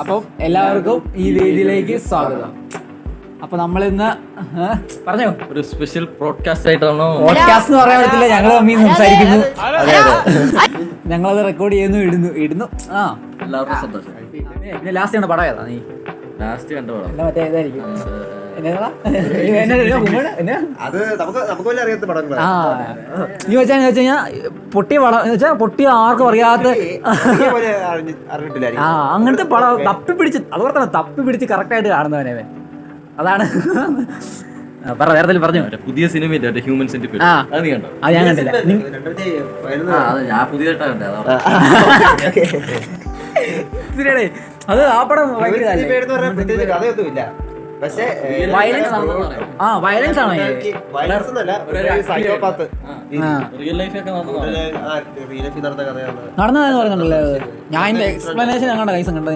അപ്പം എല്ലാവർക്കും ഈ വേദിയിലേക്ക് സ്വാഗതം. അപ്പൊ നമ്മളിന്ന് പറഞ്ഞോ ഒരു സ്പെഷ്യൽ പോഡ്കാസ്റ്റ് ആയിട്ടാണോ? പോഡ്കാസ്റ്റ് എന്ന് പറയാൻ പറ്റില്ല, ഞങ്ങൾ തമ്മിൽ സംസാരിക്കുന്നു. ഞങ്ങളത് റെക്കോർഡ് ചെയ്യുന്നു, ഇടുന്നു. ആ എല്ലാവർക്കും സന്തോഷം. പിന്നെ ലാസ്റ്റ് ആണ് പടം ഏതാ? നീ ലാസ്റ്റ് കണ്ട പടം മറ്റേ ഏതായിരിക്കും? നീ വെച്ചാ പൊട്ടിയ പടം എന്ന് വെച്ചാൽ പൊട്ടിയ ആർക്കും അറിയാത്ത അങ്ങനത്തെ പടം അതുപോലെ തന്നെ തപ്പി പിടിച്ച് കറക്റ്റ് ആയിട്ട് കാണുന്നവനെ. അതാണ് പറ, വേറെ പറഞ്ഞു. പുതിയ സിനിമ ഹ്യൂമൻ സെന്റിമെന്റ്, അത് നീ കണ്ടോ? അത് ഞാൻ കണ്ടില്ല. ഞാൻ പുതിയതായിട്ടാ കണ്ടത്. അത് ആ പടം കഥയൊന്നുമില്ല, പക്ഷേ വയലൻസ് ആണോ? സൈക്കോപാത്ത് റിയൽ ലൈഫൊക്കെ നടന്ന കഥയാണ്. നടന്നതെന്ന് പറയുന്നുണ്ടല്ലോ. ഞാൻ എക്സ്പ്ലനേഷൻ കണ്ട കൈസ് കണ്ടത്.